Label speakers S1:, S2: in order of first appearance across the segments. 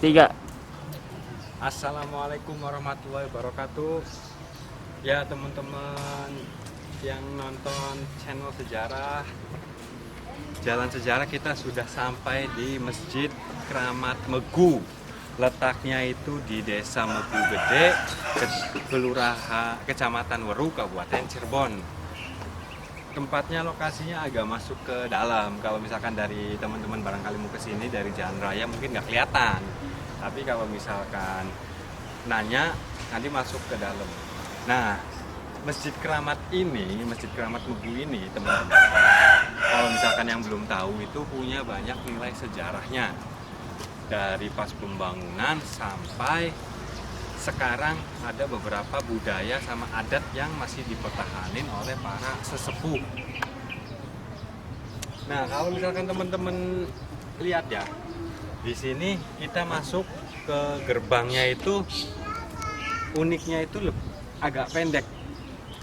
S1: 3.
S2: Assalamualaikum warahmatullahi wabarakatuh. Ya teman-teman yang nonton channel sejarah Jalan Sejarah, kita sudah sampai di Masjid Kramat Megu. Letaknya itu di Desa Megu Gede, Kelurahan Kecamatan Weru, Kabupaten Cirebon. Tempatnya, lokasinya agak masuk ke dalam. Kalau misalkan dari teman-teman barangkali mau kesini dari jalan raya mungkin nggak kelihatan. Tapi kalau misalkan nanya, nanti masuk ke dalam. Nah, Masjid Kramat ini, Masjid Kramat Megu ini, teman-teman, kalau misalkan yang belum tahu, itu punya banyak nilai sejarahnya. Dari pas pembangunan sampai sekarang ada beberapa budaya sama adat yang masih dipertahanin oleh para sesepuh. Nah, kalau misalkan teman-teman lihat ya, di sini kita masuk ke gerbangnya itu, uniknya itu agak pendek,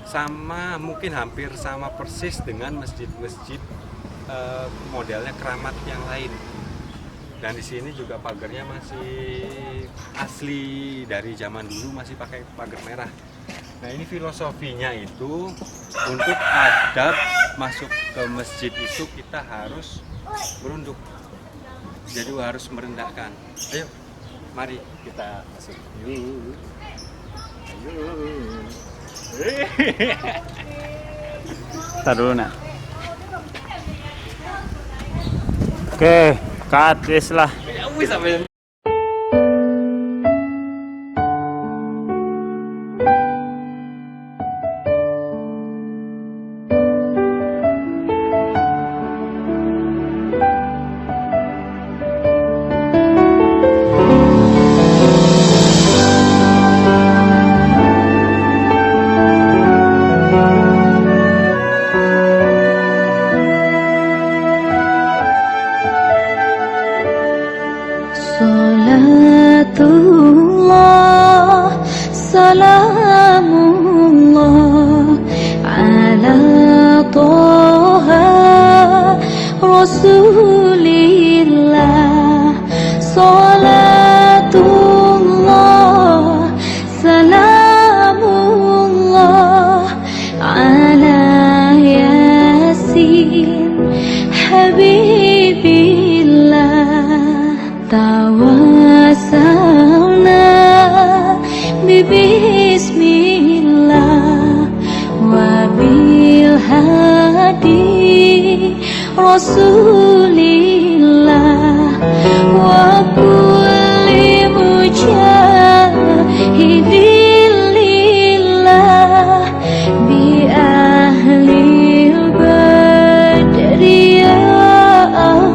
S2: sama mungkin hampir sama persis dengan masjid-masjid modelnya keramat yang lain. Dan di sini juga pagarnya masih asli dari zaman dulu, masih pakai pagar merah. Nah, ini filosofinya itu untuk adab masuk ke masjid itu kita harus merunduk. Jadi harus merendahkan. Ayo, mari kita masuk. Yuk. Ayo.
S1: Tar dulu nak. Oke, cut wis lah.
S2: Ya wis sampai.
S3: Salatullah, salamullah ala Toha Rasulillah. Salatullah, salamullah ala Yasin Habibillah. Tawassalna bismillah wa bil hadi Rasulillah wa kulli mujahidin lillah bi ahli badri ya Allah.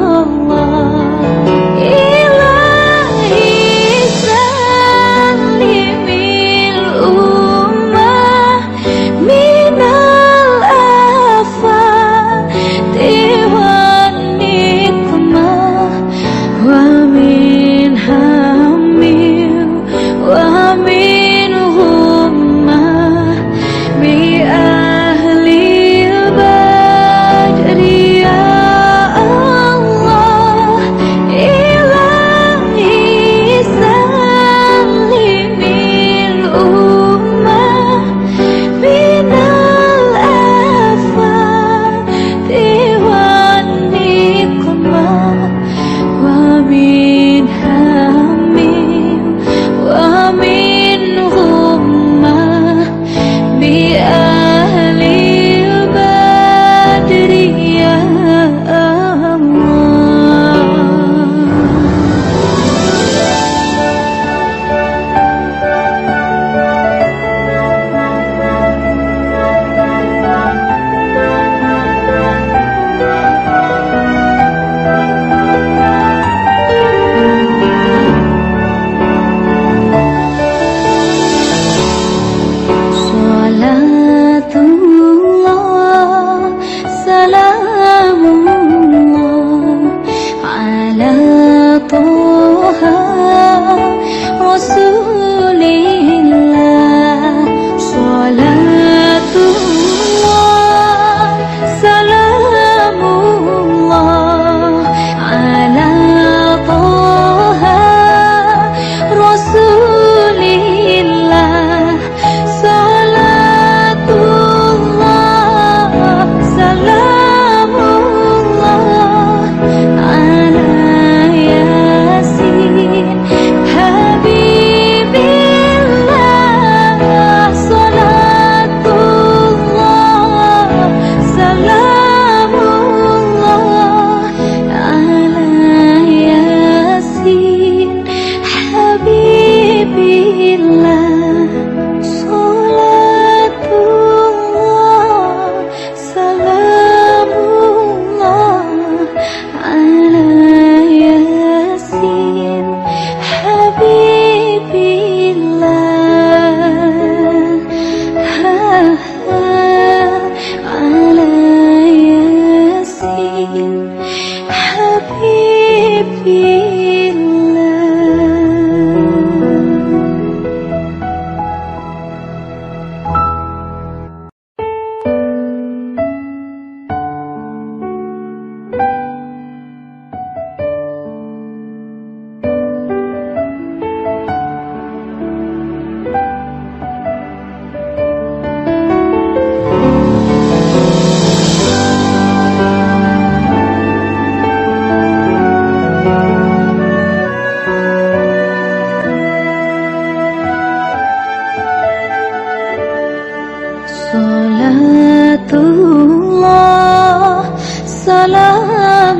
S3: Salatullah, salamullah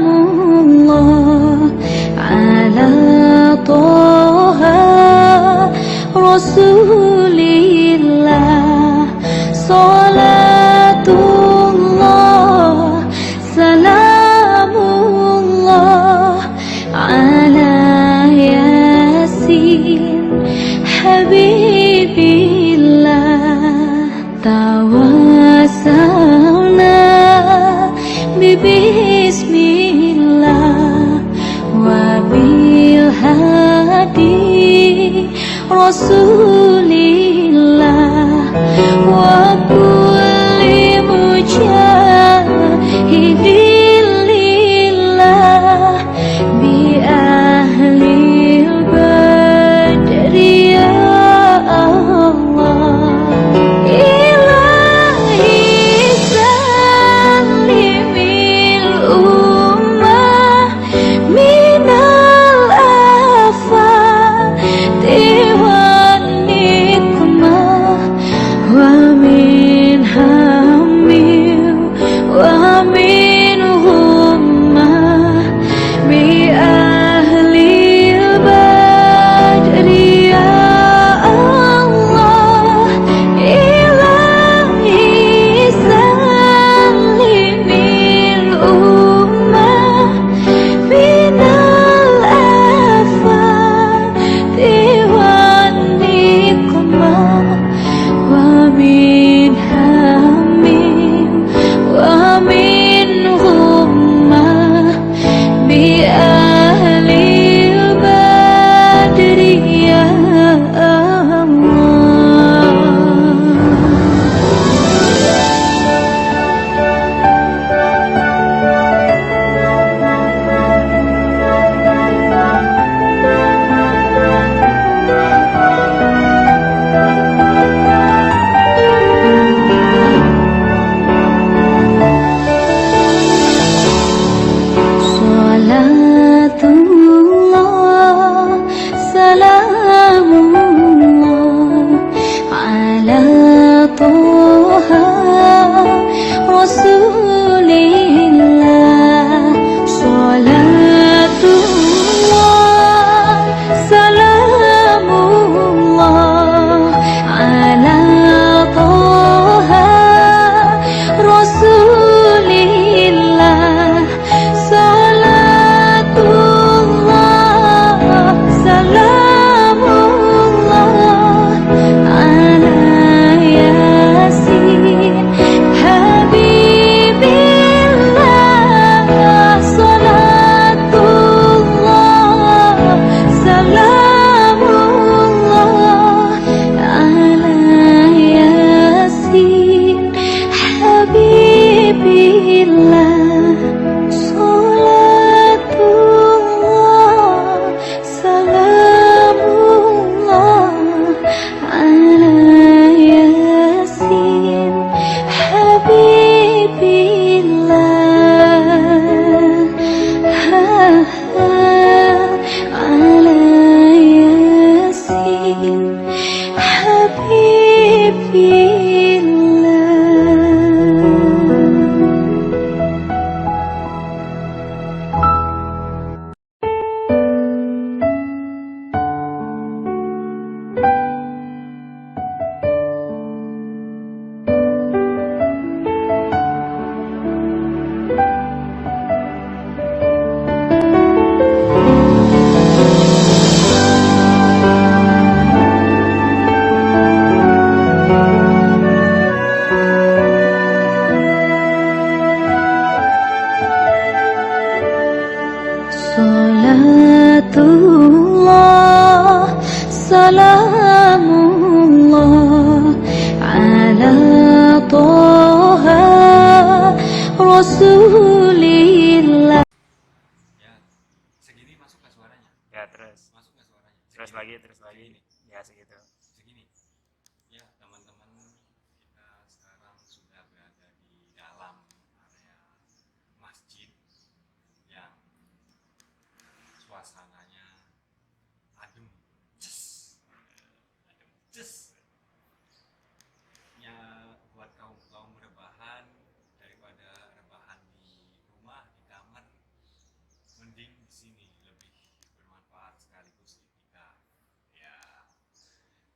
S3: ala Toha Rasulillah. Salatullah, salamullah ala Yasin Habibillah. Tawassalna bismillah wa bil hadi Rasulillah wa kulli mujahidin lillah bi ahli badri ya Allah. Ilahi salimil ummah minal afati wan nikmah wa min hamil wa min hummah bi ahli badri ya Allah. Ilahi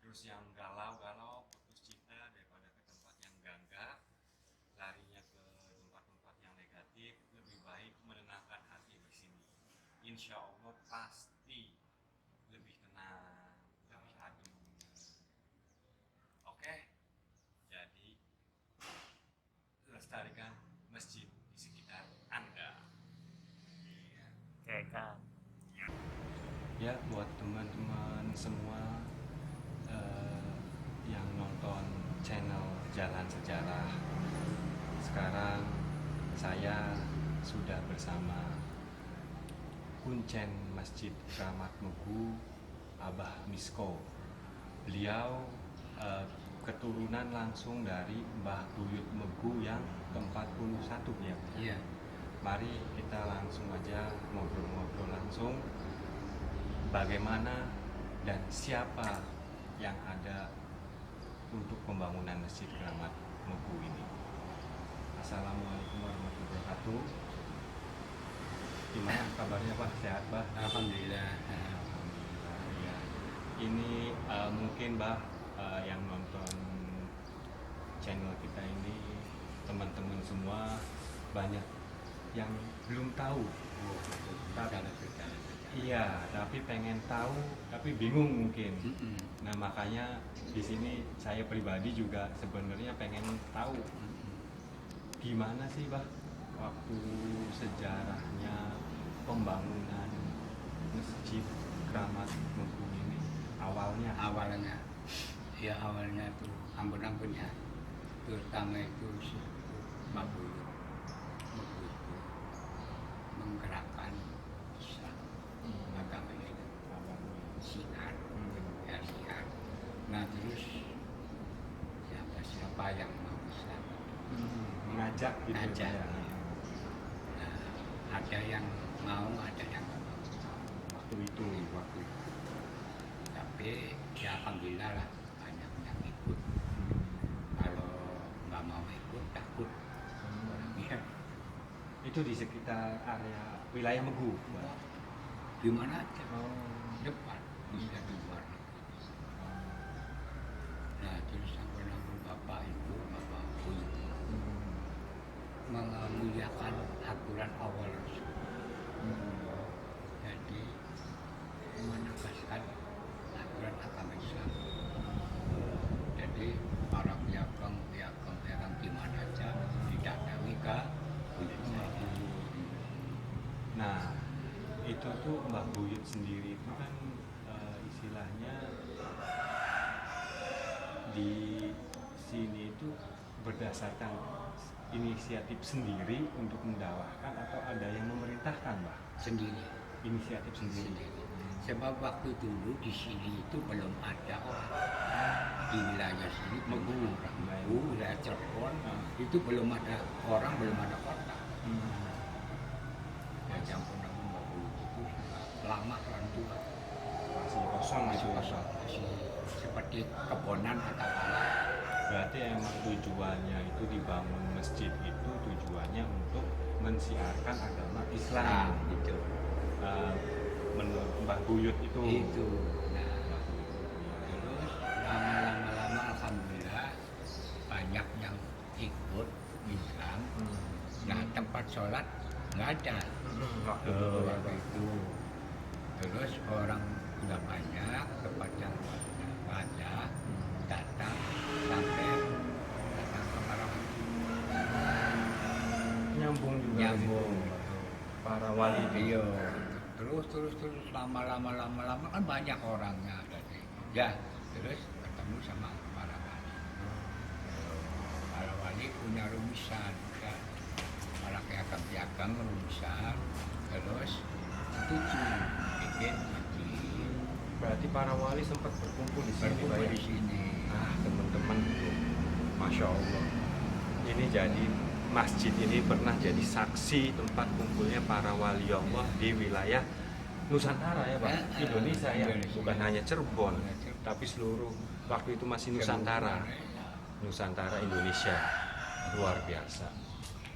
S2: Terus yang galau-galau putus cinta daripada ke tempat yang gangga, larinya ke tempat-tempat yang negatif, lebih baik menenangkan hati di sini. Insya Allah pasti lebih tenang, lebih adem. Oke, jadi lestarikan masjid di sekitar Anda.
S1: Oke Kak.
S2: Ya, buat teman-teman semua yang nonton channel Jalan Sejarah, sekarang saya sudah bersama Kuncen Masjid Keramat Megu Abah Misko. Beliau keturunan langsung dari Mbah Buyut Megu yang ke-41 ya.
S4: Iya.
S2: Mari kita langsung aja ngobrol-ngobrol langsung bagaimana dan siapa yang ada untuk pembangunan Masjid Keramat Megu ini. Assalamualaikum warahmatullahi wabarakatuh. Gimana kabarnya Pak? Sehat Pak?
S4: Alhamdulillah.
S2: Alhamdulillah ya. Ini mungkin Mbah yang nonton channel kita ini, teman-teman semua banyak yang belum tahu.
S4: Oh, betul.
S2: Iya, tapi pengen tahu, tapi bingung mungkin.
S4: Mm-mm.
S2: Nah makanya di sini saya pribadi juga sebenarnya pengen tahu gimana sih Bah waktu sejarahnya pembangunan Masjid Keramat Megu ini awalnya.
S4: Awalnya tuh ampun-ampun ya, terutama itu Mbak Buyut Megu itu menggerakkan Islam, agama ini siar, ya siar. Nah terus siapa yang mau Islam
S2: Mengajak gitu
S4: Ngajak,
S2: ya.
S4: iya. Nah, ada yang mau, ada yang nggak mau
S2: Waktu itu.
S4: waktu itu. Tapi ya alhamdulillah lah banyak yang ikut. Kalau nggak mau ikut takut orangnya.
S2: Itu di sekitar area wilayah Megu. Mbak.
S4: Di mana aja
S2: Oh.
S4: depan bisa di luar negeri. Nah terus ampun bapak itu bapak Buyut memuliakan aturan awal Rasul. Jadi menegaskan aturan agama Islam. Jadi para piagam di mana saja tidak dawi ke Buyut saja.
S2: Nah, itu tuh Mbah Buyut sendiri itu kan istilahnya di sini itu berdasarkan inisiatif sendiri untuk mendakwahkan atau ada yang memerintahkan Mbah?
S4: Sendiri.
S2: Inisiatif sendiri.
S4: Sebab waktu dulu di sini itu belum ada orang di wilayah sini, Megu, wilayah Cirebon, itu belum ada orang, belum ada kota. Ya campur dengan Megu itu lama kan tua,
S2: Masih kosong
S4: masih
S2: itu.
S4: kosong, masih seperti kebonan atau apa.
S2: Berarti emang tujuannya itu dibangun masjid itu tujuannya untuk mensiarkan agama Islam.
S4: Itu,
S2: Menurut Mbah Buyut itu.
S4: itu. Nah, terus lama-lama alhamdulillah banyak yang ikut Islam. Nah tempat sholat nggak ada
S2: Waktu
S4: waktu itu. Terus orang sudah banyak, tempat yang nggak ada, datang sampai datang ke Marawati.
S2: nyambung juga.
S4: Nyambung.
S2: Para wali
S4: Iya. Terus lama-lama kan banyak orangnya tadi. Ya, terus ketemu sama para wali. Para wali punya rumusan, ya. Para piagam rumusan, terus setuju bikin masjid.
S2: Berarti para wali sempat berkumpul di sini,
S4: Berkumpul
S2: Pak, ya?
S4: di sini.
S2: Ah, teman-teman, Masya Allah. Ini jadi masjid ini pernah jadi saksi tempat kumpulnya para wali Allah di wilayah Nusantara ya Pak, Indonesia ya,
S4: Indonesia.
S2: bukan hanya Cirebon, tapi seluruh waktu itu masih Nusantara, Nusantara Indonesia, luar biasa.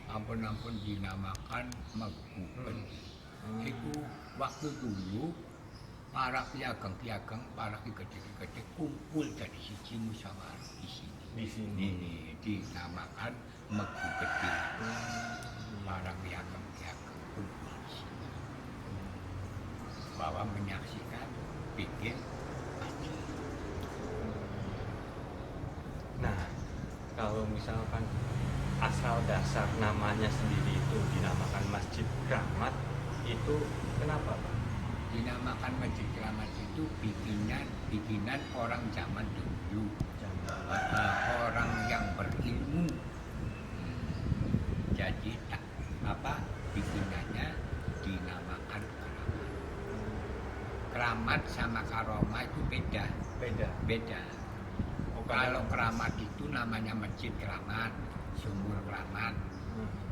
S4: Ampun dinamakan Megu. Itu waktu dulu para piageng-piageng, para gede-gede kumpul dari siji musyawarah di sini.
S2: Di sini.
S4: Ini dinamakan Megu Gede. Para piageng-piageng kumpul di sini. Bahwa menyaksikan bikin masjid.
S2: Nah, kalau misalkan asal dasar namanya sendiri itu dinamakan Masjid Kramat, itu kenapa, Pak?
S4: Dinamakan Masjid Kramat itu bikinan orang zaman dulu, orang yang berilmu. Jadi bikinannya dinamakan Kramat. Kramat sama Karomah itu beda. Beda. Kalau Kramat itu namanya Masjid Kramat, Sumur Kramat,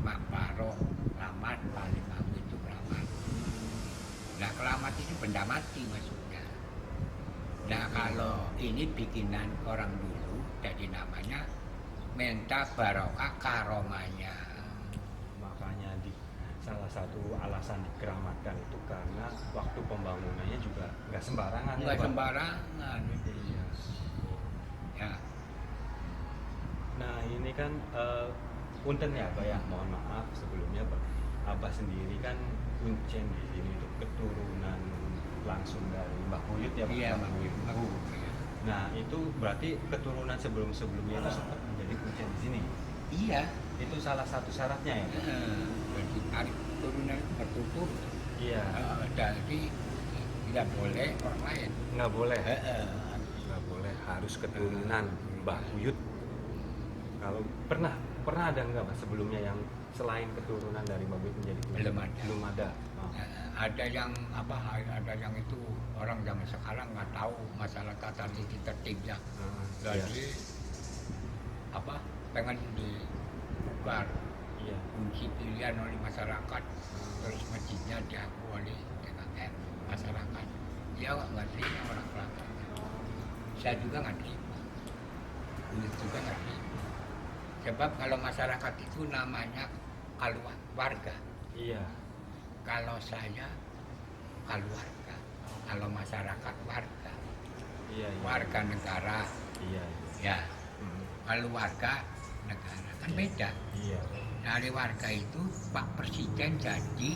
S4: Makbaro Kramat, Palimau itu Kramat. Nah, Kramat itu benda mati maksudnya. Nah, kalau ini bikinan orang dulu, jadi namanya minta barokah karomanya.
S2: Makanya salah satu alasan dikeramatkan itu karena waktu pembangunannya juga nggak sembarangan.
S4: Nggak
S2: Pak?
S4: sembarangan.
S2: Iya.
S4: Ya,
S2: Nah ini kan punten ya Pak ya, mohon maaf sebelumnya Pak. Abah sendiri kan kuncen di sini itu keturunan langsung dari Mbah Buyut ya Pak.
S4: iya,
S2: Mbah Buyut.
S4: aku.
S2: Nah itu berarti keturunan sebelumnya itu sempat menjadi kuncen di sini.
S4: Iya.
S2: Itu salah satu syaratnya ya Pak?
S4: Berarti tarik turunan bertutur.
S2: Iya.
S4: Jadi tidak boleh orang lain.
S2: Nggak boleh. Nggak boleh, harus keturunan Mbah Buyut. Kalau pernah ada nggak Pak sebelumnya yang selain keturunan dari Mbah Buyut menjadi kuncen? Belum ada. Oh.
S4: Ada yang itu orang zaman sekarang nggak tahu masalah tata titi tertibnya. Jadi pengen dibuka
S2: Iya.
S4: kunci pilihan oleh masyarakat, terus masjidnya diaku oleh DKM masyarakat. Dia nggak terima orang Kelapa. Saya juga nggak terima. Buyut juga nggak terima. Sebab kalau masyarakat itu namanya warga.
S2: Iya.
S4: Kalau saya keluarga, kalau masyarakat warga,
S2: Iya.
S4: warga negara,
S2: Iya.
S4: ya. Kalau warga negara kan beda.
S2: Iya.
S4: Dari warga itu Pak Presiden jadi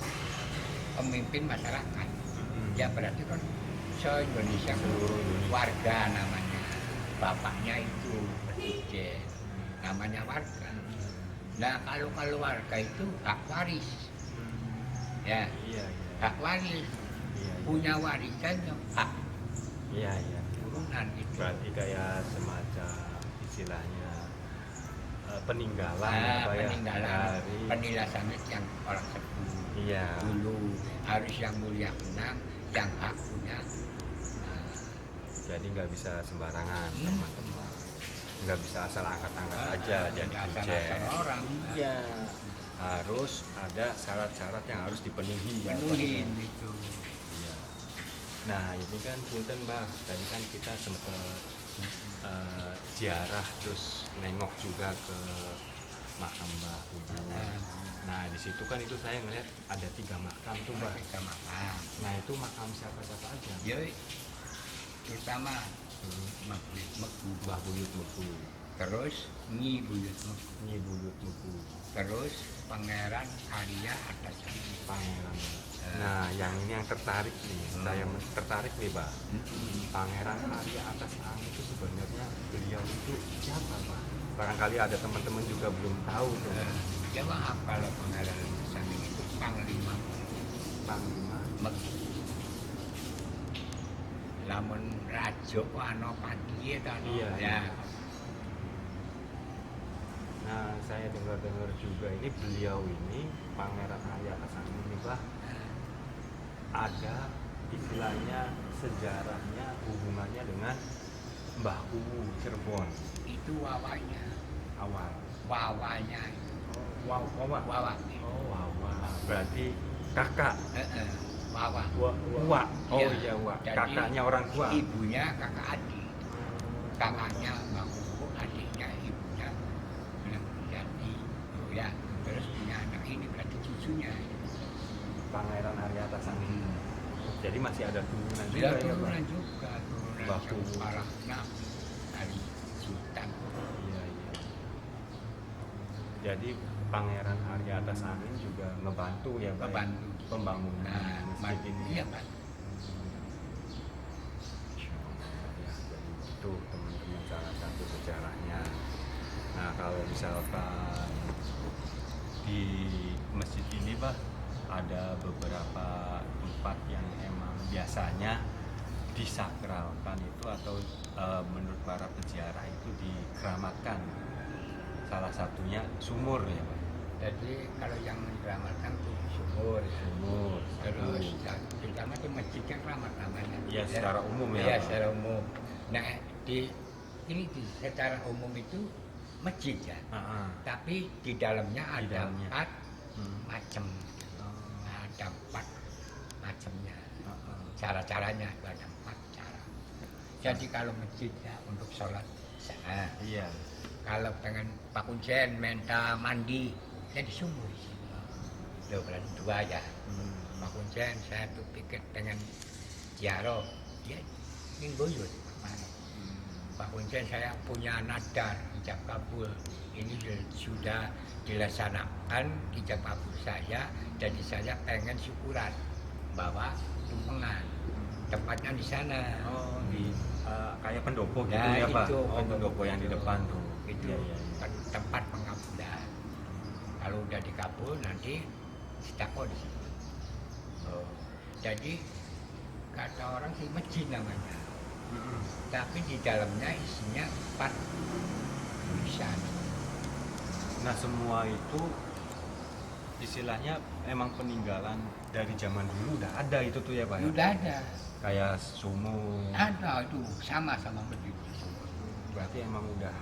S4: pemimpin masyarakat. Ya berarti kan se-Indonesia
S2: Seluruh Indonesia.
S4: warga namanya. Bapaknya itu presiden, namanya warga. Nah kalau warga itu hak waris, ya
S2: Iya.
S4: hak waris,
S2: Iya.
S4: punya warisan yang hak
S2: Iya. Iya.
S4: turunan itu.
S2: Berarti kayak semacam istilahnya peninggalan
S4: Nah,
S2: apa ya?
S4: peninggalan
S2: Dari
S4: penilasannya yang orang sepuh
S2: iya.
S4: dulu harus yang mulia menang, yang hak punya. Nah,
S2: Jadi nggak bisa sembarangan
S4: Hmm.
S2: teman-teman. Nggak bisa asal angkat-angkat aja jadi kuncen.
S4: asal orang.
S2: Iya. Harus ada syarat-syarat yang harus dipenuhi. ya,
S4: Penuhin
S2: Pak.
S4: itu.
S2: Iya. Nah ini kan punten Bang, tadi kan kita sempat ziarah terus nengok juga ke makam Mbah Buyut. Nah di situ kan itu saya ngeliat ada 3 makam tuh Mbah.
S4: Kita makan.
S2: Nah itu makam siapa-siapa aja?
S4: Yoi, terutama Megu,
S2: Mbah Buyut Megu,
S4: terus Nyi Buyut Megu,
S2: Nyi Buyut Megu,
S4: terus Pangeran Arya Atasani.
S2: Pangeran. Nah yang ini yang tertarik nih, saya tertarik nih Pak. Pangeran Arya Atasani itu sebenarnya beliau itu siapa Pak? Barangkali ada teman-teman juga belum tahu tuh.
S4: Ya maaf kalau Pangeran Atasani itu Panglima
S2: Panglima.
S4: Megu. Lamun raja kok ana patihe ta.
S2: Iya,
S4: Ya.
S2: iya. Nah saya dengar-dengar juga ini beliau ini Pangeran Arya Atasani ini Pak ada istilahnya sejarahnya hubungannya dengan Mbah Uwu Cirebon
S4: Itu wawanya.
S2: awal.
S4: Wawanya.
S2: Wow, wawa.
S4: Wawa.
S2: Oh, wawa. Berarti kakak.
S4: Wawa.
S2: Uwa. Oh
S4: Iya.
S2: iya, Uwa.
S4: Jadi,
S2: Kakaknya orang tua.
S4: Ibunya kakak adik. Kakaknya Mbak Uwu, adiknya ibunya bilang jadi. Oh ya, terus punya anak ini berarti cucunya.
S2: Pangeran Arya Atasani. jadi masih ada turunan juga
S4: Dia
S2: ya Pak?
S4: turunan juga, turunan
S2: Baku.
S4: Parahnya dari Sultan.
S2: Iya, iya. Jadi Pangeran Arya Atas Angin juga ngebantu ya Pak?
S4: Ngebantu.
S2: Pembangunan
S4: Nah,
S2: masjid ini.
S4: iya Pak.
S2: Ya, jadi itu teman-teman salah satu sejarahnya. Nah kalau misalkan di masjid ini Pak ada beberapa tempat yang emang biasanya disakralkan itu atau menurut para peziarah itu dikeramatkan. Salah satunya sumur ya Pak.
S4: Jadi kalau yang dikeramatkan tuh sumur, ya.
S2: Sumur.
S4: Terus yang terutama di masjidnya keramat namanya.
S2: Iya, secara umum ya,
S4: Iya
S2: Pak.
S4: secara umum. Nah secara umum itu masjid ya. Tapi di dalamnya
S2: Di
S4: ada
S2: dalamnya.
S4: 4 macam. Ada 4 macamnya.
S2: Oh.
S4: Cara-caranya itu ada 4 cara. Jadi kalau masjid ya untuk sholat sana.
S2: Iya.
S4: Kalau pengen pakuncen, minta mandi, jadi sumur di sini. Loh, berarti 2 ya. Pakuncen saya tuh pikir pengen ziarah, ya ingin goyur. Pakuncen saya punya nadar ijab kabul. Ini sudah dilaksanakan ijab kabul saya, jadi saya pengen syukuran bawa tumpengan. Tempatnya di sana.
S2: Oh, di kayak pendopo gitu
S4: Nah,
S2: ya Pak?
S4: itu,
S2: Oh, pendopo yang di depan tuh.
S4: Itu
S2: Iya, iya, iya.
S4: kan tempat pengabulan. Kalau udah dikabul nanti sedekah di situ. Oh, jadi kata orang sih masjid namanya. Tapi di dalamnya isinya 4 tulisan.
S2: Nah semua itu istilahnya emang peninggalan dari zaman dulu udah ada itu tuh ya Pak? Ya?
S4: Udah ada.
S2: Kayak sumur.
S4: Ada itu sama masjid.
S2: Berarti emang udah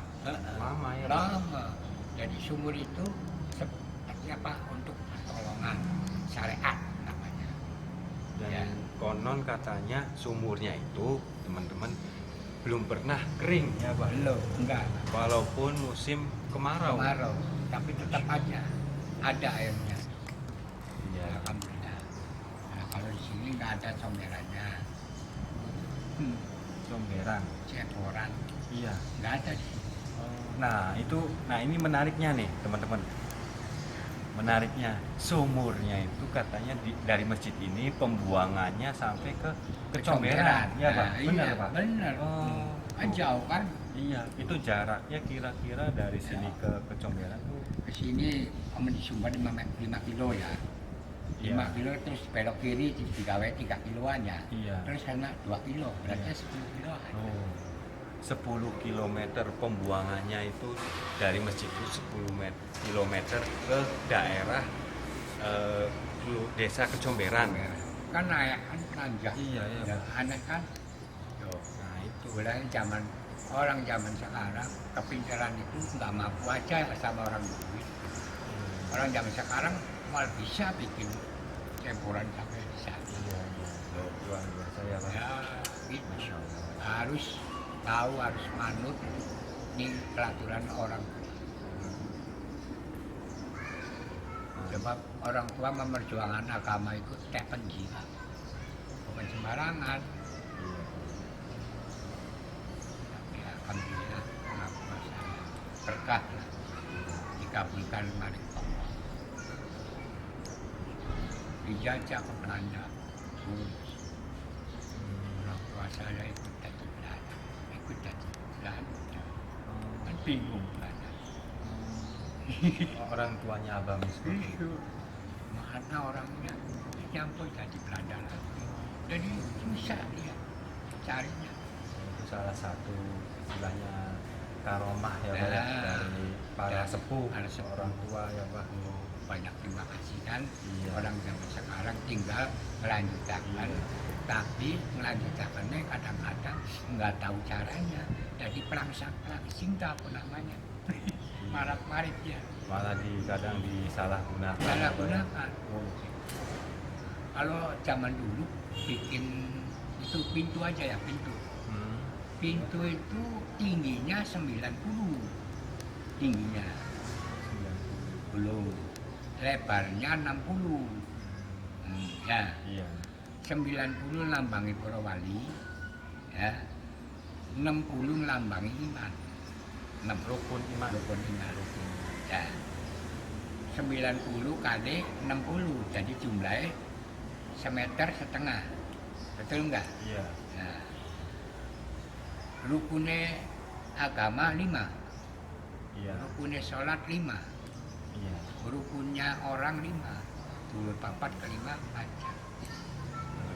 S2: lama ya Pak?
S4: Lama. Jadi sumur itu seperti apa untuk pertolongan syariat namanya.
S2: Dan
S4: Ya.
S2: konon katanya sumurnya itu teman-teman belum pernah kering ya Pak?
S4: Belum, enggak.
S2: Walaupun musim kemarau.
S4: Kemarau, tapi tetap aja ada airnya.
S2: Iya.
S4: Alhamdulillah. Nah, kalau di sini nggak ada comberannya,
S2: Comberan.
S4: ceboran
S2: Iya.
S4: nggak ada di sini.
S2: Nah ini menariknya nih teman-teman. Menariknya sumurnya itu katanya dari masjid ini pembuangannya sampai ke Comberan, ya Pak?
S4: Nah,
S2: Benar
S4: iya,
S2: Pak?
S4: benar.
S2: Oh.
S4: Kan jauh kan?
S2: Iya, itu jaraknya kira-kira dari sini ke Comberan tuh.
S4: Ke sini di Sumber 5 kilo ya. 5
S2: Iya.
S4: kilo terus belok kiri digawe 3 kiloan ya.
S2: Iya.
S4: Terus sana 2 kilo, berarti
S2: Iya.
S4: 10 kiloan.
S2: Oh. 10 km pembuangannya itu dari masjid itu 10 km ke daerah desa Kecomberan.
S4: Kan naik kan nanjak.
S2: Iya, iya,
S4: Ya,
S2: Pak.
S4: aneh kan? Tuh.
S2: Nah itu.
S4: Mulai orang zaman sekarang kepintaran itu nggak mampu aja sama orang duit. Orang zaman sekarang malah bisa bikin cemburan sampai di sana.
S2: Iya, iya. Luar biasa ya Pak.
S4: Ya, gitu.
S2: Masya Allah.
S4: Harus tahu, harus manut ini peraturan orang tua. Sebab orang tua memperjuangkan agama itu tepen jiwa, bukan sembarangan. Tapi alhamdulillah pengakuan saya berkah lah, dikabulkan maring Allah. Dijajah ke Belanda, lulus. Orang tua saya ikut dari Belanda, kan bingung Belanda.
S2: Orang tuanya Abang seperti itu.
S4: Itu mana orangnya nyampur jadi Belanda lagi. Jadi susah dia carinya.
S2: Itu salah satu istilahnya karomah ya Pak ya,
S4: Nah,
S2: dari para
S4: dan
S2: sepuh,
S4: para sepuh.
S2: orang tua ya Pak.
S4: Banyak terima kasih kan.
S2: Iya.
S4: Orang zaman sekarang tinggal melanjutkan, tapi melanjutkannya kadang-kadang nggak tahu caranya. Jadi pelangsing apa namanya, marak-marik ya.
S2: Malah kadang disalahgunakan.
S4: Salah
S2: ya, Pak, ya.
S4: gunakan. Kalau zaman dulu bikin itu pintu aja ya, pintu.
S2: Hmm.
S4: Pintu itu tingginya 90. Tingginya.
S2: 90.
S4: Belum. Lebarnya 60. Ya.
S2: Iya.
S4: 90 lambangi para wali, ya. 60 lambangi iman. 6
S2: Rukun iman.
S4: rukun iman. Ya. 90 kali 60, jadi jumlahnya 1,5 meter. Betul enggak?
S2: Iya.
S4: Nah, rukunnya agama 5,
S2: Iya.
S4: rukunnya sholat 5,
S2: Iya.
S4: rukunnya orang 5, dulu papat kelima aja.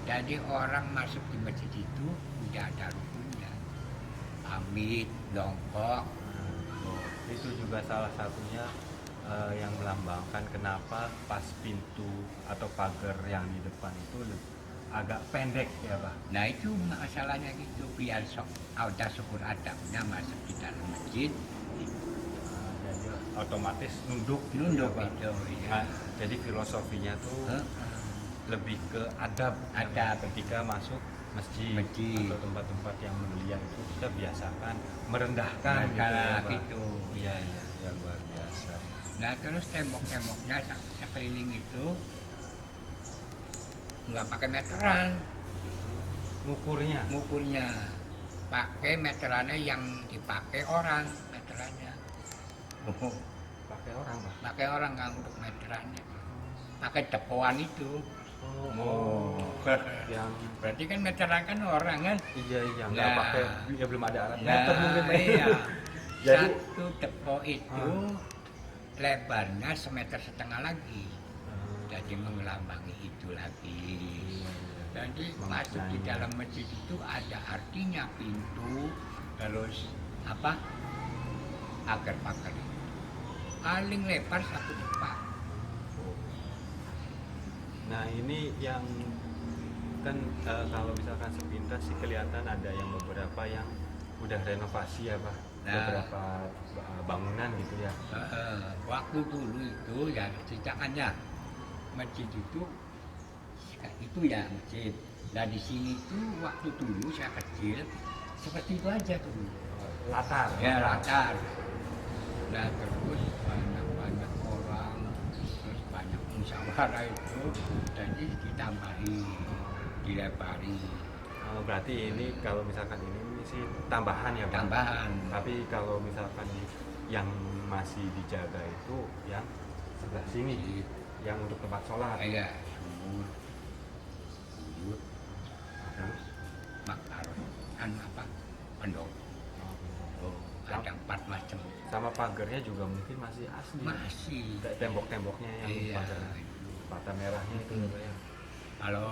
S4: Jadi orang masuk di masjid itu udah ada rukunnya, pamit, dongkok.
S2: Itu juga salah satunya yang melambangkan kenapa pas pintu atau pagar yang di depan itu agak pendek ya Pak.
S4: Nah itu masalahnya gitu, biar ada syukur adabnya masuk di dalam masjid.
S2: Jadi otomatis nunduk gitu
S4: Nunduk
S2: ya, Pak.
S4: itu, ya.
S2: Nah, jadi filosofinya tuh lebih ke adab,
S4: Adab.
S2: ketika masuk masjid,
S4: Masjid.
S2: atau tempat-tempat yang mulia itu kita biasakan merendahkan gitu ya
S4: Nah,
S2: Pak.
S4: gitu.
S2: Iya, iya, ya, luar biasa.
S4: Nah terus tembok-temboknya sekeliling itu nggak pakai meteran,
S2: Ngukurnya
S4: ngukurnya pakai meterannya yang dipakai orang, meterannya. Oh,
S2: pakai orang Pak.
S4: pakai orang nggak untuk meterannya, pakai depoan itu.
S2: Oh. Yang
S4: Berarti kan meteran kan orang kan.
S2: iya nggak
S4: Nah.
S2: pakai ya belum ada alat
S4: Nah,
S2: meter mungkin Pak.
S4: iya.
S2: Jadi
S4: Satu depo itu lebarnya 1,5 meter lagi. Jadi mengelambangi itu lagi. Jadi masuk di dalam masjid itu ada artinya pintu, terus apa? Pagar-pagar itu. Paling lebar 1 depan.
S2: Nah ini yang kan kalau misalkan sepintas sih kelihatan ada yang beberapa yang udah renovasi ya Pak,
S4: Nah.
S2: beberapa bangunan gitu ya.
S4: Waktu dulu itu ya ceritakannya masjid itu ya masjid. Nah di sini tuh waktu dulu saya kecil seperti itu aja tuh.
S2: Latar.
S4: Ya latar. Nah terus banyak orang, terus banyak musyawarah itu, jadi ditambahi, dilebari,
S2: Berarti ini kalau misalkan ini sih tambahan ya Pak.
S4: tambahan.
S2: Tapi kalau misalkan yang masih dijaga itu yang sebelah sini, yang untuk tempat sholat.
S4: Iya, sumur, buyut, terus makar, kan apa, pendok. Oh, ada 4 macam.
S2: Sama pagarnya juga mungkin masih asli.
S4: Masih.
S2: Kayak tembok-temboknya yang
S4: Iya.
S2: pagar bata merahnya itu ya Pak ya.
S4: Kalau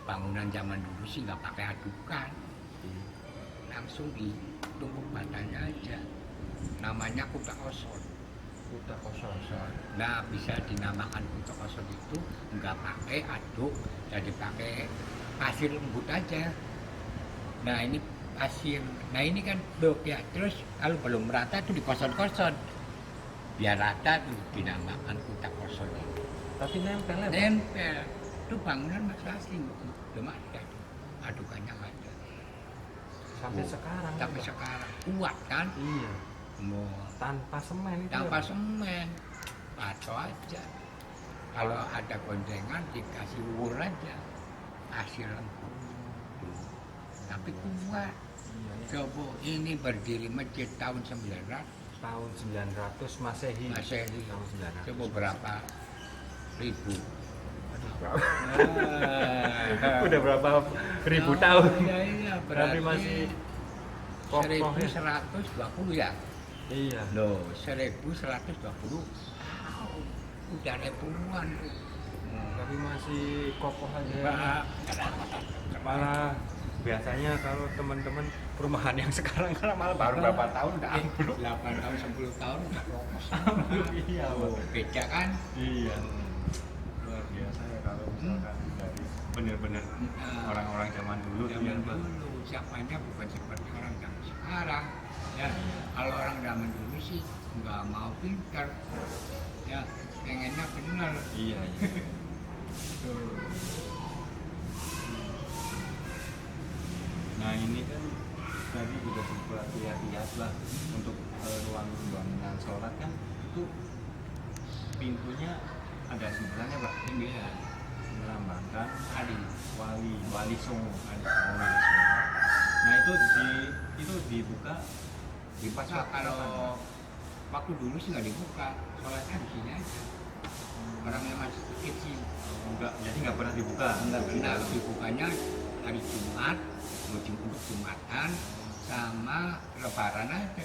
S4: bangunan zaman dulu sih nggak pakai adukan, langsung ditumpuk batanya aja. Namanya kuta kosong.
S2: Kuta kosong.
S4: Nah bisa dinamakan kuta kosong itu nggak pakai aduk, jadi pakai pasir lembut aja. Nah ini pasir, nah ini kan blok ya. Terus kalau belum rata itu dikosong-kosong, biar rata tuh dinamakan kuta kosong.
S2: Tapi nempel ya Pak?
S4: Nempel, itu bangunan masih asli, belum ada tuh. Adukannya nggak ada.
S2: Sampai
S4: Oh,
S2: sekarang.
S4: Sampai
S2: Pak.
S4: sekarang kuat kan?
S2: Iya.
S4: Mau
S2: Tanpa semen itu.
S4: tanpa
S2: ya, Pak?
S4: semen, paco aja. Kalau ada goncengan dikasih wur aja, pasir lembut. Tuh. Tapi kuat.
S2: Iya, iya.
S4: Coba ini berdiri masjid tahun 900
S2: Tahun 900 Masehi.
S4: Masehi.
S2: Tahun 900.
S4: Coba berapa ribu?
S2: Udah berapa ribu tahun.
S4: Iya, iya, berarti
S2: Tapi masih kokoh ya.
S4: 1120 ya.
S2: Iya.
S4: Loh, 1120. Udah ribuan.
S2: Tapi masih kokoh aja.
S4: Mbak,
S2: Malah biasanya kalau teman-teman perumahan yang sekarang kan malah baru berapa tahun udah ambruk.
S4: 8 tahun, 10 tahun udah fokus.
S2: Iya, Pak.
S4: Oh, beda kan?
S2: Iya. Luar biasa ya kalau misalkan dari bener-bener orang-orang zaman dulu tuh ya,
S4: Zaman
S2: Pak.
S4: dulu, siapanya bukan seperti orang zaman sekarang. Ya, kalau orang zaman dulu sih nggak mau pintar. Ya, pengennya benar.
S2: Iya, iya.
S4: Tuh.
S2: Nah ini kan tadi juga sempat lihat-lihat lah untuk ruang bangunan sholat kan itu pintunya ada 9 ya Pak?
S4: Iya.
S2: melambangkan
S4: Ali.
S2: Wali Songo.
S4: Ali.
S2: Wali Songo. Nah itu dibuka
S4: Dibuka
S2: Pas waktu
S4: kalau waktu dulu sih nggak dibuka, sholatnya di sini aja. Orangnya masih kecil.
S2: enggak, jadi nggak pernah dibuka.
S4: Enggak pernah dibukanya hari Jumat, untuk Jumatan, sama Lebaran aja.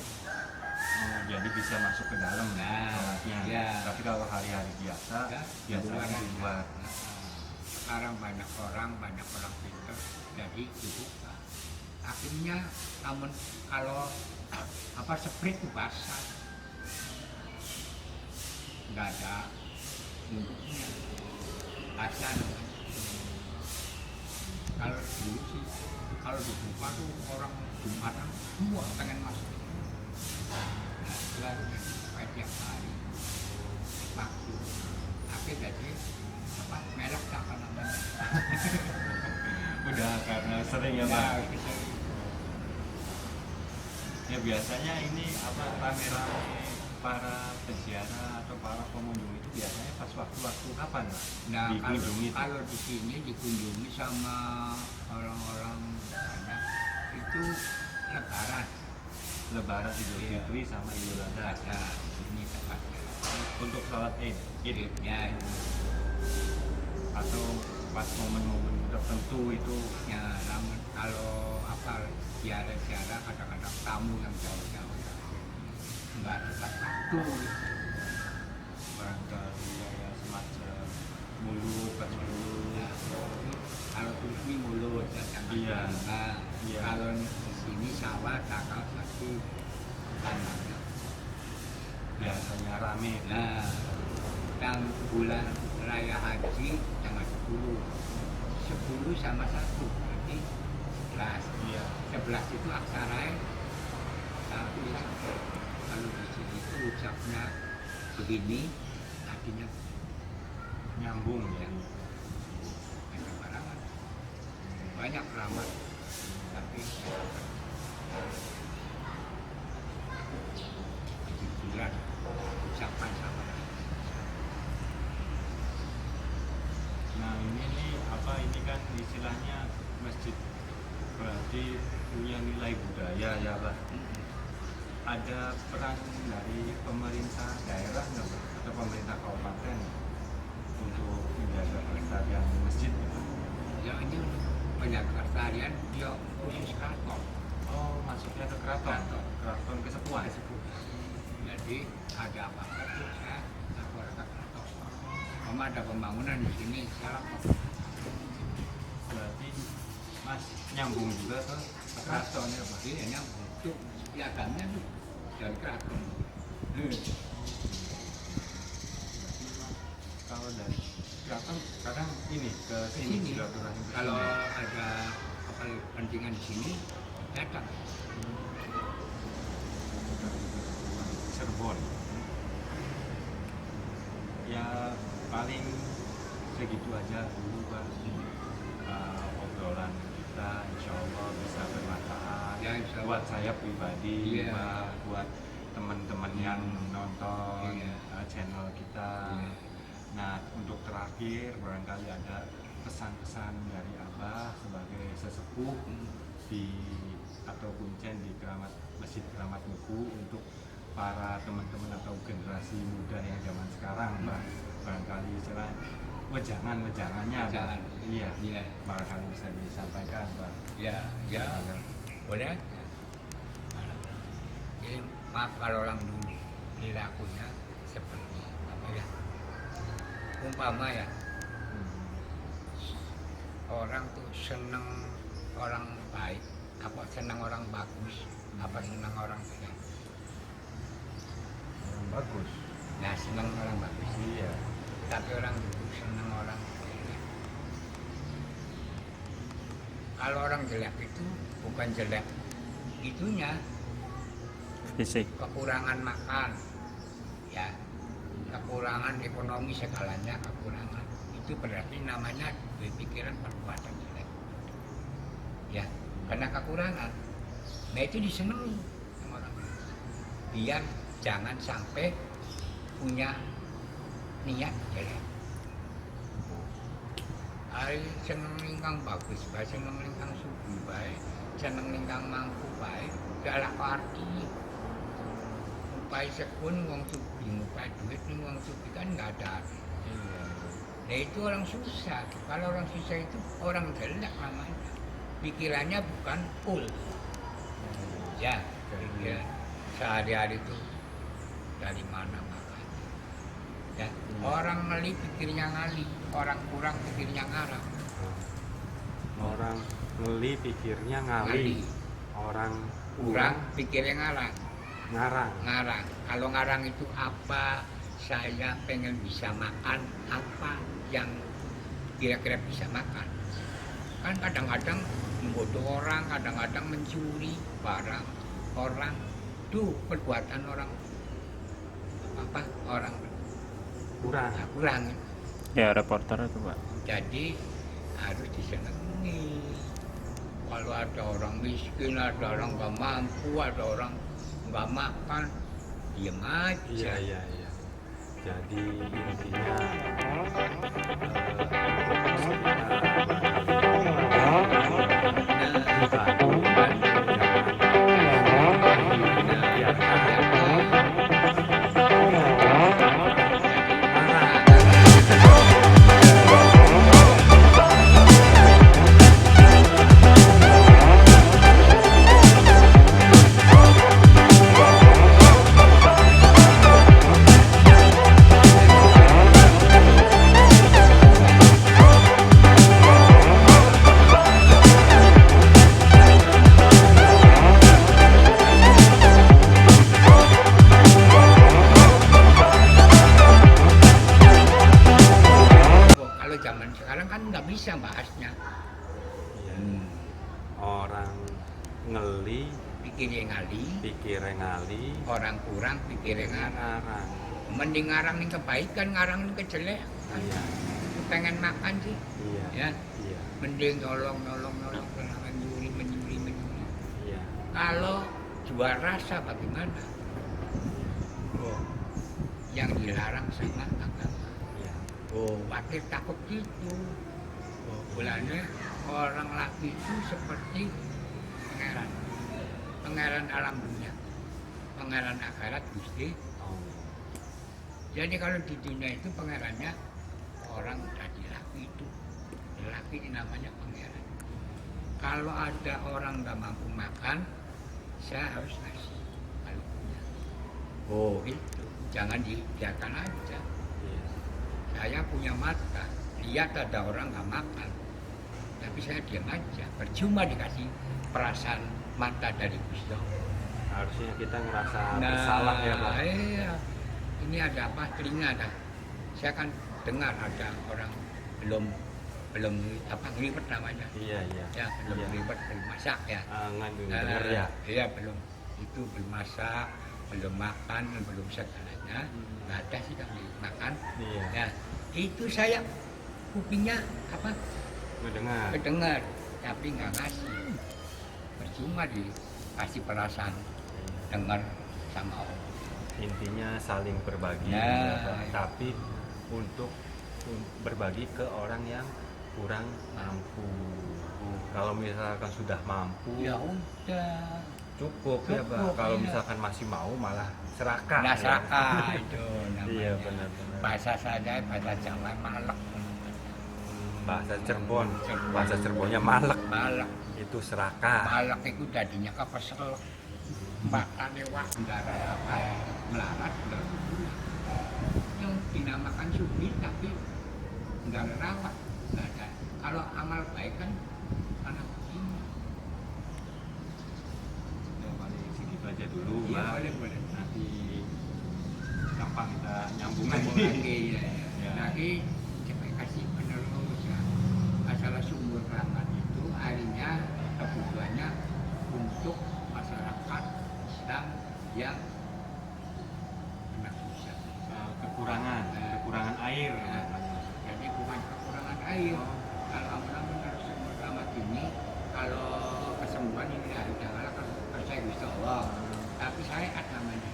S2: Oh, jadi bisa masuk ke dalam
S4: Nah,
S2: sholatnya.
S4: iya.
S2: Tapi kalau hari-hari biasa,
S4: Ya,
S2: biasanya
S4: aja.
S2: di luar.
S4: Nah, sekarang banyak orang pintar, jadi dibuka. Akhirnya, namun kalau sprit itu basah, nggak ada bentuknya, basah. Kalau dulu sih, kalau dibuka tuh orang Jumatan semua pengen masuk. Nah, setelah tiap hari waktu, tapi jadi merek apa namanya?
S2: Udah karena sering ya Pak. Ya biasanya ini rame-rame para peziarah atau para pengunjung itu biasanya pas waktu-waktu kapan Pak?
S4: Nah,
S2: Dikunjungi itu?
S4: kalau di sini dikunjungi sama orang-orang banyak itu Lebaran
S2: Idul Fitri sama Idul Adha.
S4: ada di sini tempatnya.
S2: Untuk sholat Id
S4: Ya,
S2: atau pas momen-momen tertentu itu
S4: ya, namun kalau ziarah kadang-kadang tamu yang jauh-jauh nggak tepat waktu.
S2: barangkali ya semacam mulut pas mulut.
S4: Nah, kalau ini mulut ya jangan
S2: Iya.
S4: lupa.
S2: Iya.
S4: Kalau di sini sawah takal satu tanahnya.
S2: Biasanya rame.
S4: Nah, dan bulan raya haji tanggal 10 sama 1 berarti 11.
S2: Iya.
S4: 11 itu aksara satu ya. Kalau di sini itu ucapnya begini, artinya
S2: Nyambung ya.
S4: banyak barangan, banyak keramat, tapi bulan ucapan sama.
S2: Nah ini nih ini kan istilahnya masjid berarti punya nilai budaya ya Pak. Ada peran dari pemerintah daerah nggak Pak? Atau pemerintah kabupaten untuk menjaga kelestarian masjid gitu?
S4: Ya ini banyak kelestarian dia khusus keraton.
S2: Oh masuknya ke keraton, keraton kesepuan.
S4: Jadi ada apa-apa tuh saya lapor ke keraton. Mama ada pembangunan di sini, saya lapor.
S2: Berarti Mas nyambung juga ke keraton ya Pak?
S4: Jadi yang untuk piagamnya tuh dari keraton.
S2: Kalau dari keraton kadang ini ke sini
S4: Ini
S2: silaturahim ke
S4: kalau
S2: sini.
S4: ada kepentingan di sini datang.
S2: Cirebon. Ya paling segitu aja dulu Pak. Obrolan kita insya Allah bisa bermanfaat
S4: Ya, insya Allah.
S2: buat saya pribadi,
S4: Iya.
S2: Pak, buat teman-teman yang nonton
S4: Iya.
S2: channel kita.
S4: Iya.
S2: Nah untuk terakhir barangkali ada pesan-pesan dari Abah sebagai sesepuh di atau kuncen di Masjid Keramat Muku untuk para teman-teman atau generasi muda yang zaman sekarang Pak. Barangkali istilah wejangannya Pak.
S4: Wejangan.
S2: Iya.
S4: Iya.
S2: Barangkali bisa disampaikan Pak.
S4: Ya, boleh. Jadi maaf kalau orang dulu perilakunya seperti apa ya? Umpama ya, orang tuh seneng orang baik, apa seneng orang bagus, apa seneng orang jelek.
S2: Orang bagus.
S4: Nah, seneng orang bagus.
S2: Iya.
S4: Tapi orang dulu seneng orang jelek. Kalau orang jelek itu bukan jelek itunya,
S1: Fisik.
S4: kekurangan makan, ya, kekurangan ekonomi segalanya kekurangan. Itu berarti namanya berpikiran perbuatan jelek. Ya, karena kekurangan. Nah itu disenangi sama orang. Biar jangan sampai punya niat jelek. Ari seneng ingkang bagus bae, seneng ingkang sugih bae, seneng ingkang mampu bae, dalah arti. Ngupai sekun wong sugih, ngupai duit ning wong sugih kan nggak ada arti. Nah itu orang susah. Kalau orang susah itu orang jelek namanya. Pikirannya bukan full. Ya, pikiran sehari-hari itu dari mana makan. Ya, orang ngali pikirnya ngali, orang kurang pikirnya ngarang.
S2: Orang ngeli pikirnya ngali, orang
S4: Kurang pikirnya ngarang.
S2: ngarang.
S4: Kalau ngarang itu apa? Saya pengen bisa makan apa yang kira-kira bisa makan. Kan kadang-kadang membodoh orang, kadang-kadang mencuri barang orang. Itu perbuatan orang apa? Orang kurang.
S1: Ya reporter itu Pak.
S4: Jadi harus disenangi. Kalau ada orang miskin, ada orang nggak mampu, ada orang nggak makan, diam aja.
S2: Iya. Jadi intinya
S4: Kalau zaman sekarang kan nggak bisa bahasnya.
S2: Iya. Orang ngeli
S4: Pikirnya ngali,
S2: pikirnya ngali,
S4: orang kurang pikirnya ngarang.
S2: ngarang.
S4: Mending ngarang nih kebaikan, ngarang nih kejelekan.
S2: Iya.
S4: Pengen makan sih,
S2: Iya.
S4: ya.
S2: Iya.
S4: Mending nolong, menyuri.
S2: Iya.
S4: Kalau jual rasa bagaimana? Oh, yang dilarang sama agama.
S2: Iya.
S4: Oh, wakil takut gitu. Oh, bulannya orang laki itu seperti pangeran alam dunia, pangeran akhirat Gusti.
S2: Oh.
S4: Jadi kalau di dunia itu pangerannya orang jadi laki itu, laki ini namanya pangeran. Kalau ada orang nggak mampu makan, saya harus ngasih kalau punya. Oh itu, jangan dibiarkan aja.
S2: Iya.
S4: Saya punya mata, lihat ada orang nggak makan, tapi saya diam aja. Percuma dikasih perasaan mata dari Gusti.
S2: Harusnya kita ngerasa bersalah ya Pak.
S4: Iya. Ini ada apa? Telinga ada. Saya kan dengar ada orang belum apa ngelipet namanya.
S2: Iya.
S4: Ya belum
S2: Iya.
S4: ngelipet, belum masak ya.
S2: Denger ya.
S4: Iya belum. Itu belum masak, belum makan, belum segalanya. Nggak ada sih kami makan.
S2: Iya.
S4: Ya itu saya kupingnya apa?
S2: Mendengar.
S4: Kedengar, tapi nggak ngasih. Percuma dikasih perasaan dengar sama Allah.
S2: Intinya saling berbagi,
S4: Nah,
S2: ya, Pak.
S4: iya.
S2: Tapi untuk berbagi ke orang yang kurang mampu. Kalau misalkan sudah mampu,
S4: Ya udah.
S2: cukup ya Pak.
S4: Cukup,
S2: Kalau
S4: iya.
S2: misalkan masih mau malah serakah.
S4: Nah,
S2: ya.
S4: serakah itu namanya.
S2: Iya benar-benar.
S4: Bahasa saya, bahasa Jawa malek.
S2: Bahasa Cirebon,
S4: Cirebon.
S2: bahasa Cirebonnya malek.
S4: Malek.
S2: Itu serakah.
S4: Malek itu jadinya kepesel. Makan lewat darah apa melarat. Yang dinamakan subit tapi nggak rawat. Nggak ada. Kalau amal baik kan anak begini.
S2: Ya, paling segitu aja dulu,
S4: Iya
S2: Pak.
S4: boleh.
S2: Nanti gampang kita nyambung
S4: Ngomong
S2: lagi.
S4: lagi ya.
S2: Ya.
S4: Lagi coba kasih penerus ya. Masalah sumber rahmat itu akhirnya kebutuhannya untuk masyarakat Islam yang kena susah.
S2: Kekurangan air.
S4: Ya. Jadi bukan kekurangan air. Kalau aman-aman harus sumber rahmat ini, kalau kesembuhan ini harus janganlah percaya Gusti Allah. Tapi syariat namanya.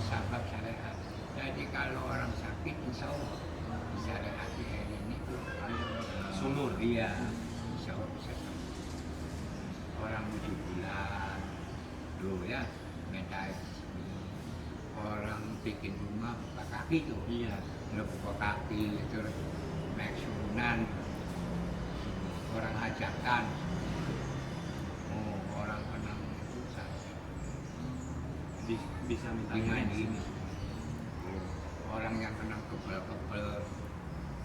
S4: Sabab syariat. Jadi kalau orang sakit insya Allah disyariati air ini
S2: Sumur.
S4: Iya, insya Allah bisa sampai. Orang 7 bulan, tuh ya, mentai di sini. Orang bikin rumah buka kaki tuh,
S2: Iya.
S4: udah buka kaki, terus naik sunan, orang hajatan, oh orang kena susah,
S2: Bisa minta
S4: gimana
S2: ini.
S4: ini? Orang yang kena kebel-kebel,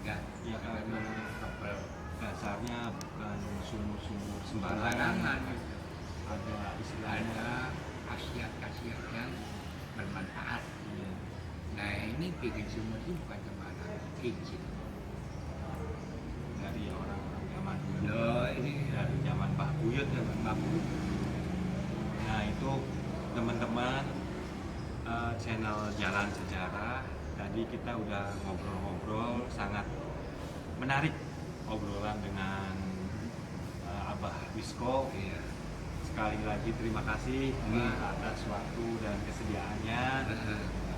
S4: ya,
S2: Ya karena
S4: kebel
S2: dasarnya bukan sumur-sumur
S4: sembarangan,
S2: sembarangan. Ada istilahnya.
S4: ada khasiat-khasiat yang bermanfaat.
S2: Iya.
S4: Nah ini bikin sumur itu bukan sembarangan, izin.
S2: Dari orang-orang zaman dulu.
S4: Loh ini
S2: Dari zaman Mbah Buyut ya Mbah Buyut. Nah itu teman-teman channel Jalan Sejarah. Tadi kita udah ngobrol-ngobrol sangat menarik obrolan dengan Abah Wisko.
S4: iya.
S2: Sekali lagi terima kasih atas waktu dan kesediaannya.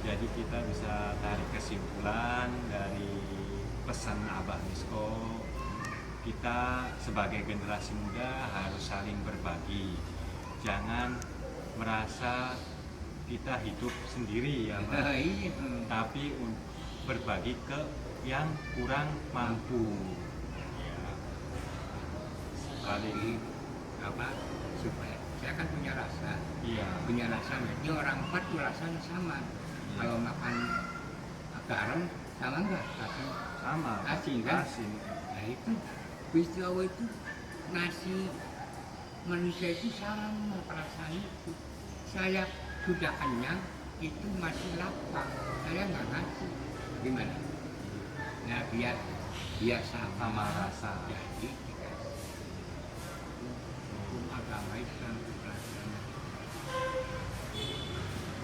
S2: Jadi kita bisa tarik kesimpulan dari pesan Abah Wisko. Kita sebagai generasi muda harus saling berbagi. Jangan merasa kita hidup sendiri ya Pak.
S4: Iya.
S2: Tapi berbagi ke yang kurang mampu. Ya.
S4: Kali apa supaya saya kan punya rasa,
S2: Iya.
S4: ini orang 4 tuh rasanya sama. Kalau makan garam sama enggak?
S2: Sama.
S4: Asin kan?
S2: Asin.
S4: Nah itu peristiwa itu nasi manusia itu sama perasaan itu. Saya sudah kenyang, itu masih lapar. Saya nggak ngasih. Gimana? Nah biar
S2: Sama rasa.
S4: Jadi dikasih. Hukum agama Islam itu pelajaran.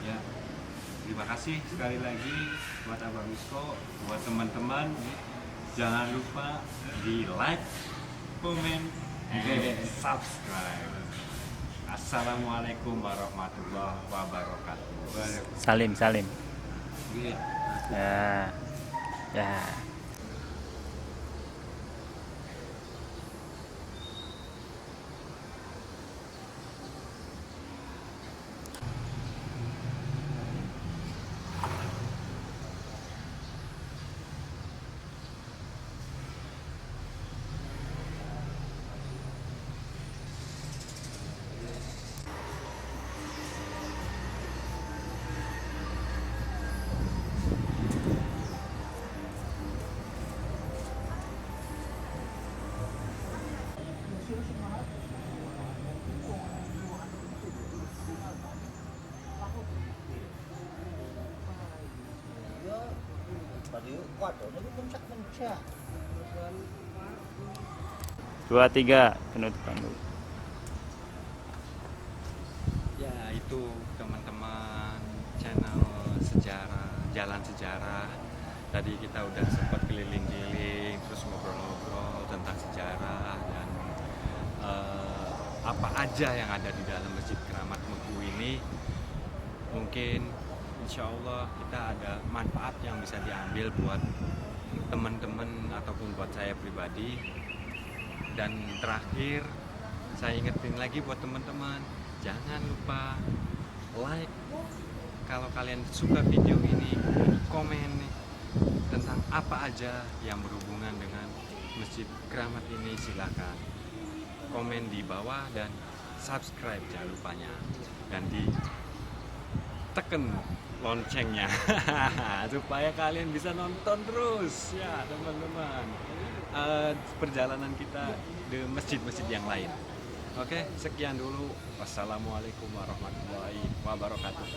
S2: Ya. Terima kasih sekali lagi buat Abah Wisko, buat teman-teman. Jangan lupa di like, comment, and subscribe. Assalamualaikum warahmatullahi wabarakatuh.
S1: Salim, salim.
S4: Iya.
S1: Ya. Ya. Dua, tiga, penutupan dulu.
S2: Ya itu teman-teman channel sejarah, Jalan Sejarah. Tadi kita udah sempat keliling-keliling, terus ngobrol-ngobrol tentang sejarah dan apa aja yang ada di dalam Masjid Keramat Mengku ini. Mungkin insya Allah kita ada manfaat yang bisa diambil buat teman-teman ataupun buat saya pribadi. Dan terakhir saya ingetin lagi buat teman-teman, jangan lupa like kalau kalian suka video ini, komen nih tentang apa aja yang berhubungan dengan Masjid Keramat ini. Silakan komen di bawah dan subscribe jangan lupanya, dan ditekan loncengnya supaya kalian bisa nonton terus ya teman-teman perjalanan kita di masjid-masjid yang lain. Oke, sekian dulu. Wassalamualaikum warahmatullahi wabarakatuh.